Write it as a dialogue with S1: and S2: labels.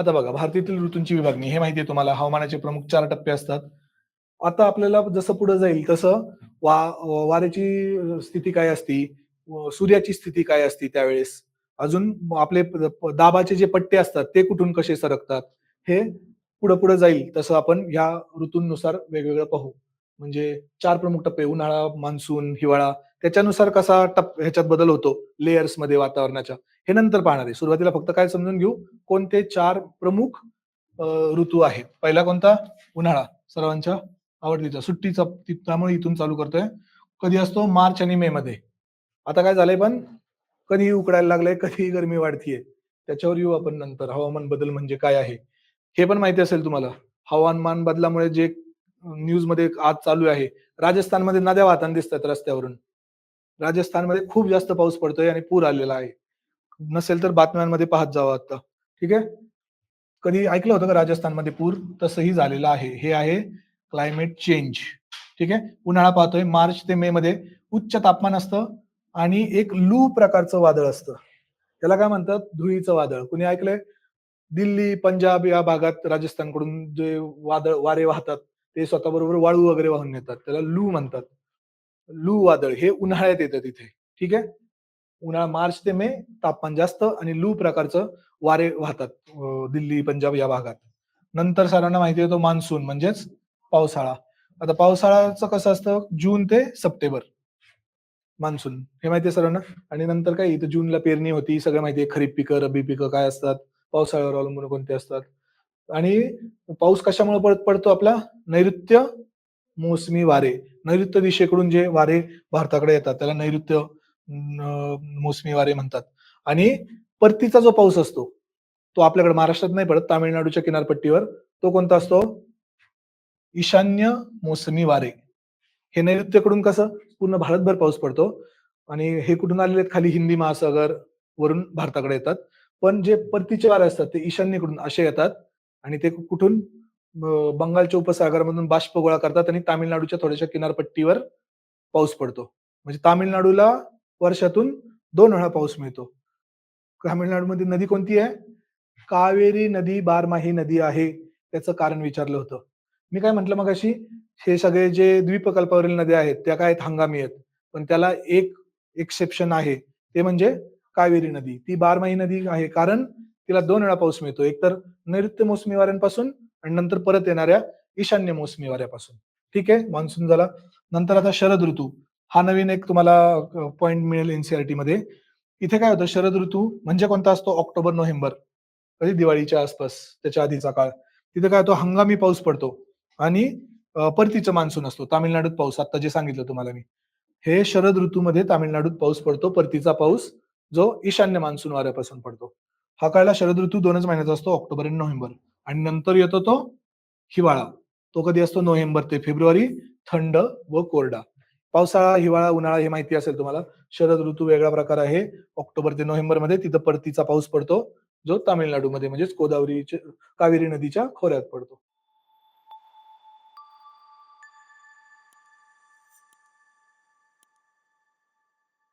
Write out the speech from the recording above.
S1: आता बघा भारतातील ऋतूंची विभागणी हे माहिती आहे तुम्हाला. हवामानाचे प्रमुख 4 टप्पे असतात. आता आपल्याला जसं पुढे जाईल तसं वाऱ्याची स्थिती काय असती, सूर्याची स्थिती काय असती त्यावेळेस, अजून आपले दाबाचे जे पट्टे असतात ते कुठून कसे सरकतात, हे पुढे-पुढे जाईल तसं आपण ह्या ऋतूंनुसार वेगवेगळं पाहू. म्हणजे 4 प्रमुख टप्पे उन्हाळा, मान्सून, हिवाळा त्याच्यानुसार कसा ह्याच्यात बदल होतो लेयर्समध्ये वातावरणाच्या, हे नंतर पाहणार आहे. सुरुवातीला फक्त काय समजून घेऊ, कोणते 4 प्रमुख अ, ऋतू आहेत. पहिला कोणता? उन्हाळा. सर्वांच्या आवडतीचा. सुट्टीचा त्यामुळे इथून चालू करतोय. कधी असतो? मार्च आणि मे मध्ये. आता काय झालंय पण कधीही उकडायला लागलंय, कधीही गरमी वाढतीये. त्याच्यावर येऊ आपण नंतर. हवामान बदल म्हणजे काय आहे? हे पण माहिती असेल तुम्हाला. हवामान बदलामुळे जे न्यूजमध्ये आज चालू आहे. राजस्थानमध्ये नद्या वाहताना दिसतात रस्त्यावरून. राजस्थानमध्ये खूप जास्त पाऊस पडतोय आणि पूर आलेला आहे. नसेल तर बातम्यांमध्ये पाहत जावं आता. ठीक आहे? कधी ऐकलं होतं का राजस्थानमध्ये पूर? तसंही झालेलं आहे. हे आहे क्लायमेट चेंज. ठीक आहे. उन्हाळा पाहतोय मार्च ते मे मध्ये उच्च तापमान असतं आणि एक लू प्रकारचं वादळ असतं. त्याला काय म्हणतात? धुळीचं वादळ. कुणी ऐकलंय? दिल्ली, पंजाब या भागात राजस्थानकडून जे वारे वाहतात, ते स्वतःबरोबर वाळू वगैरे वाहून नेतात. त्याला लू म्हणतात. लू वादळ हे उन्हाळ्यात येतं तिथे. ठीक आहे. उन्हाळा मार्च ते मे तापमान जास्त आणि लू प्रकारचं वारे वाहतात दिल्ली, पंजाब या भागात. नंतर सर्वांना माहिती आहे तो मान्सून म्हणजेच पावसाळा. आता पावसाळ्याचं कसं असतं जून ते सप्टेंबर मान्सून हे माहिती आहे सर्वांना आणि नंतर काय इथं जूनला पेरणी होती सगळं माहिती आहे खरीप पिकं, रब्बी पिकं काय असतात, पावसाळ्यावर अवलंबून कोणते असतात आणि पाऊस कशामुळे पडतो आपला नैऋत्य मोसमी वारे. नैऋत्य दिशेकडून जे वारे भारताकडे येतात त्याला नैऋत्य मोसमी वारे म्हणतात आणि परतीचा जो पाऊस असतो, तो आपल्याकडे महाराष्ट्रात नाही पडत, तामिळनाडूच्या किनारपट्टीवर. तो कोणता असतो? ईशान्य मोसमी वारे. हे नैऋत्यकडून कसं पूर्ण भारतभर पाऊस पडतो आणि हे कुठून आलेले आहेत खाली हिंदी महासागर वरून भारताकडे येतात. पण जे परतीचे वारे असतात ते ईशान्येकडून असे येतात आणि ते कुठून बंगालच्या उपसागरामधून बाष्प गोळा करतात आणि तामिळनाडूच्या थोड्याशा किनारपट्टीवर पाऊस पडतो. म्हणजे तामिळनाडूला वर्षातून 2 वेळा पाऊस मिळतो. तामिळनाडूमध्ये नदी कोणती आहे? कावेरी नदी बारमाही नदी आहे. त्याचं कारण विचारलं होतं. मी काय म्हटलं मगाशी, हे सगळे जे द्वीपकल्पावरील नद्या आहेत, त्या काय आहेत हंगामी आहेत. पण त्याला एक एक्सेप्शन आहे. ते म्हणजे कावेरी नदी. ती बारमाही नदी आहे कारण तिला 2 वेळा पाऊस मिळतो. एक तर नैऋत्य मोसमी वाऱ्यांपासून आणि नंतर परत येणाऱ्या ईशान्य मोसमी वाऱ्यापासून. ठीक आहे, मान्सून झाला. नंतर आता शरद ऋतू. हा नवीन एक तुम्हाला पॉइंट मिळेल एन-सी-ई-आर-टीमध्ये. इथे काय होतं शरद ऋतू म्हणजे कोणता असतो? October, November. कधी दिवाळीच्या आसपास, त्याच्या आधीचा काळ. तिथे काय होतो हंगामी पाऊस पडतो आणि परतीचं मान्सून असतो. तामिळनाडूत पाऊस आता जे सांगितलं तुम्हाला मी. हे शरद ऋतूमध्ये तामिळनाडूत पाऊस पडतो. परतीचा पाऊस जो ईशान्य मान्सून वाऱ्यापासून पडतो. हा कळला शरद ऋतू 2च महिन्याचा असतो ऑक्टोबर आणि नोव्हेंबर आणि नंतर येतो तो हिवाळा. तो कधी असतो? नोव्हेंबर ते फेब्रुवारी, थंड व कोरडा. पावसाळा, हिवाळा, उन्हाळा हे माहिती असेल तुम्हाला. शरद ऋतू वेगळा प्रकार आहे. ऑक्टोबर ते नोव्हेंबरमध्ये तिथं परतीचा पाऊस पडतो, जो तामिळनाडूमध्ये म्हणजेच कावेरी नदीच्या खोऱ्यात पडतो.